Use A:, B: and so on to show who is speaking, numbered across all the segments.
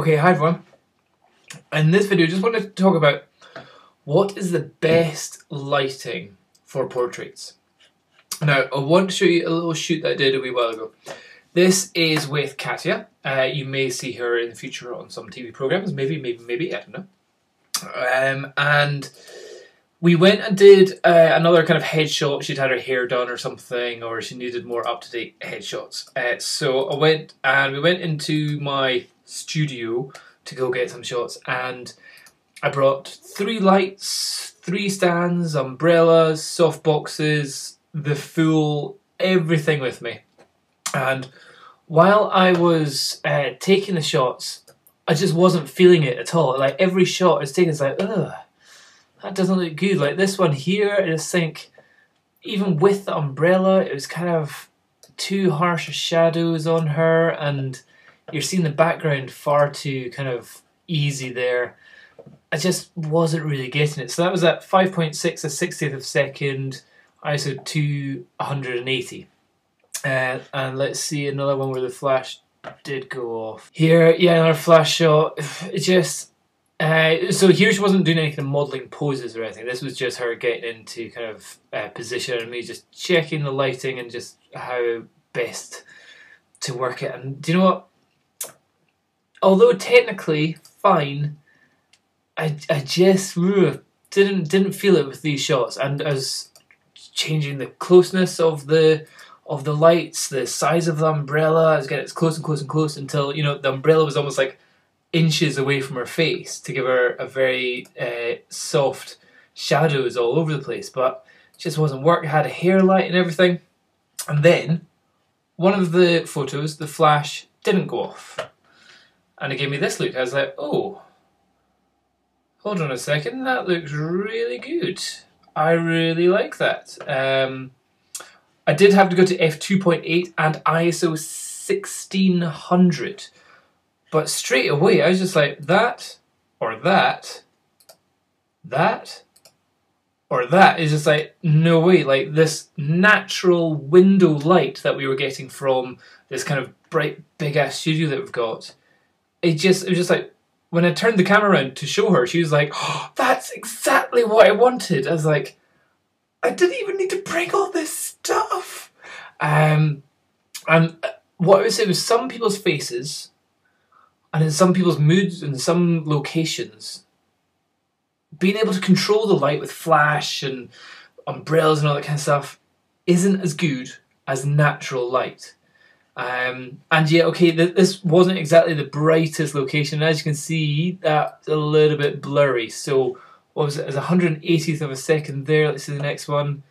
A: Okay, hi everyone. In this video I just wanted to talk about what is the best lighting for portraits. Now I want to show you a little shoot that I did a wee while ago. This is with Katya. You may see her in the future on some TV programs, maybe, I don't know. And we went and did another kind of headshot. She'd had her hair done or something, or she needed more up-to-date headshots. So we went into my studio to go get some shots, and I brought 3 lights, 3 stands, umbrellas, soft boxes, the full everything with me. And while I was taking the shots, I just wasn't feeling it at all. Like every shot I was taking, it's like, ugh, that doesn't look good. Like this one here, I just think, even with the umbrella, it was kind of too harsh shadows on her, and you're seeing the background far too kind of easy there. I just wasn't really getting it. So that was at 5.6 a 60th of a second, ISO 280. And let's see another one where the flash did go off. Here, yeah, another flash shot. It just... so here she wasn't doing any kind of modelling poses or anything. This was just her getting into kind of position and me just checking the lighting and just how best to work it. And do you know what? Although technically fine, I just didn't feel it with these shots. And I was changing the closeness of the lights, the size of the umbrella. I was getting it close and close and close until, you know, the umbrella was almost like inches away from her face to give her a very soft shadows all over the place, but it just wasn't working. I had a hair light and everything, and then one of the photos, the flash didn't go off, and it gave me this look. I was like, oh, hold on a second, that looks really good. I really like that. I did have to go to f2.8 and ISO 1600. But straight away, I was just like, that, or that, that, or that is just like, no way. Like this natural window light that we were getting from this kind of bright, big ass studio that we've got. It was just like, when I turned the camera around to show her, she was like, oh, that's exactly what I wanted. I was like, I didn't even need to bring all this stuff. And what I would say was some people's faces, and in some people's moods, in some locations, being able to control the light with flash and umbrellas and all that kind of stuff isn't as good as natural light. And yeah, okay, this wasn't exactly the brightest location. As you can see, that's a little bit blurry. So what was it? It's 180th of a second there. Let's see the next one.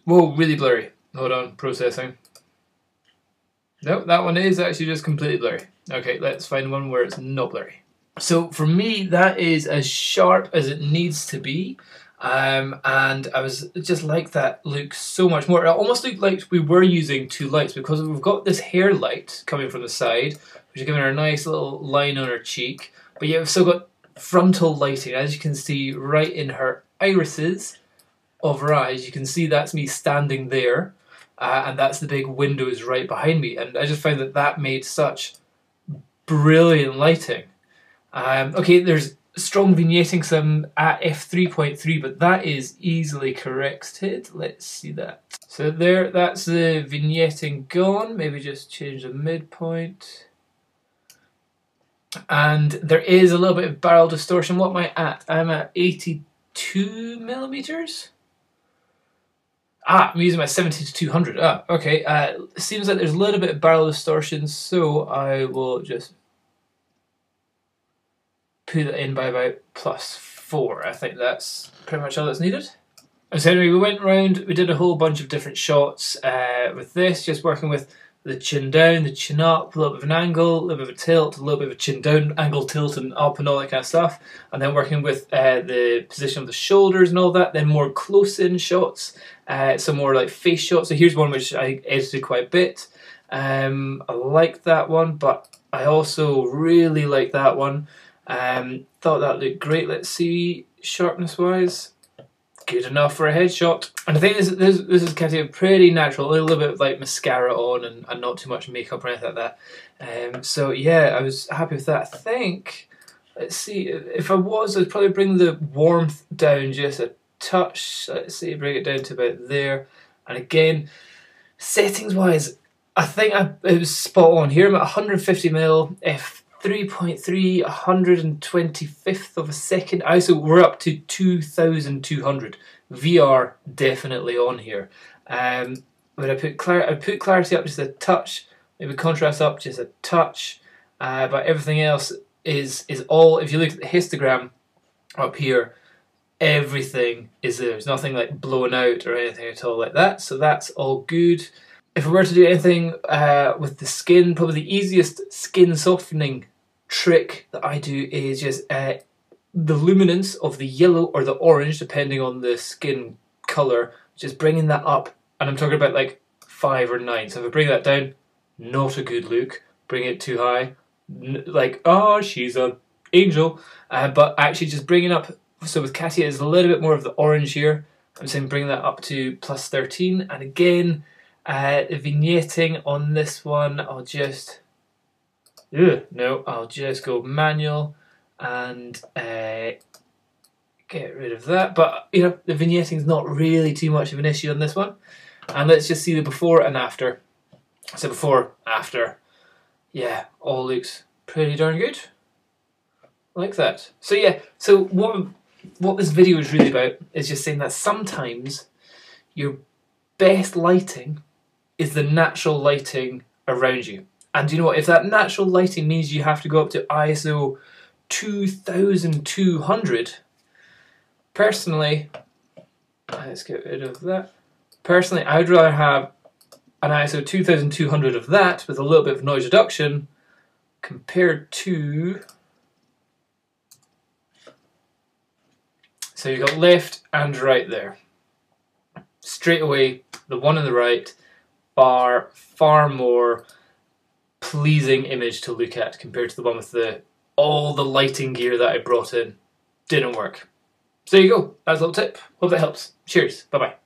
A: Whoa, really blurry. Hold on, processing. Nope, that one is actually just completely blurry. Okay, let's find one where it's not blurry. So for me, that is as sharp as it needs to be. And I was just like that look so much more. It almost looked like we were using 2 lights because we've got this hair light coming from the side, which is giving her a nice little line on her cheek. But yeah, we've still got frontal lighting. As you can see right in her irises of her eyes, you can see that's me standing there. And that's the big windows right behind me. And I just found that made such brilliant lighting. Okay, there's strong vignetting, so I'm at f3.3, but that is easily corrected. Let's see that. So there, that's the vignetting gone. Maybe just change the midpoint. And there is a little bit of barrel distortion. What am I at? I'm at 82 millimeters. I'm using my 70 to 200. Okay. It seems like there's a little bit of barrel distortion, so I will just put it in by about +4. I think that's pretty much all that's needed. So anyway, we went around, we did a whole bunch of different shots with this, just working with the chin down, the chin up, a little bit of an angle, a little bit of a tilt, a little bit of a chin down, angle, tilt and up and all that kind of stuff. And then working with the position of the shoulders and all that, then more close-in shots, some more like face shots. So here's one which I edited quite a bit. I like that one, but I also really like that one. Thought that looked great. Let's see, sharpness-wise. good enough for a headshot. And I think this is kind of pretty natural, a little bit of like mascara on and not too much makeup or anything like that. So yeah, I was happy with that. I think, let's see, if I was, I'd probably bring the warmth down just a touch. Let's see, bring it down to about there. And again, settings wise, I think it was spot on here. I'm at 150mm, f3.3, 125th of a second. ISO, we're up to 2200. VR definitely on here. But I'd put clarity up just a touch, maybe contrast up just a touch. But everything else is all, if you look at the histogram up here, everything is there. There's nothing like blown out or anything at all like that. So that's all good. If we were to do anything with the skin, probably the easiest skin softening trick that I do is just the luminance of the yellow or the orange, depending on the skin colour, just bringing that up. And I'm talking about like 5 or 9. So if I bring that down, not a good look. Bring it too high, like, oh, she's an angel. But actually just bringing up, so with Katia is a little bit more of the orange here. I'm saying bring that up to +13. And again, the vignetting on this one, I'll just go manual and get rid of that. But you know, the vignetting is not really too much of an issue on this one. And let's just see the before and after. So before, after, yeah, all looks pretty darn good, like that. So yeah, so what this video is really about is just saying that sometimes your best lighting is the natural lighting around you. And you know what, if that natural lighting means you have to go up to ISO 2200, personally, let's get rid of that. Personally, I'd rather have an ISO 2200 of that with a little bit of noise reduction compared to, so you've got left and right there. Straight away, the one on the right, far more pleasing image to look at compared to the one with all the lighting gear that I brought in. Didn't work. So there you go, that's a little tip. Hope that helps. Cheers, bye bye.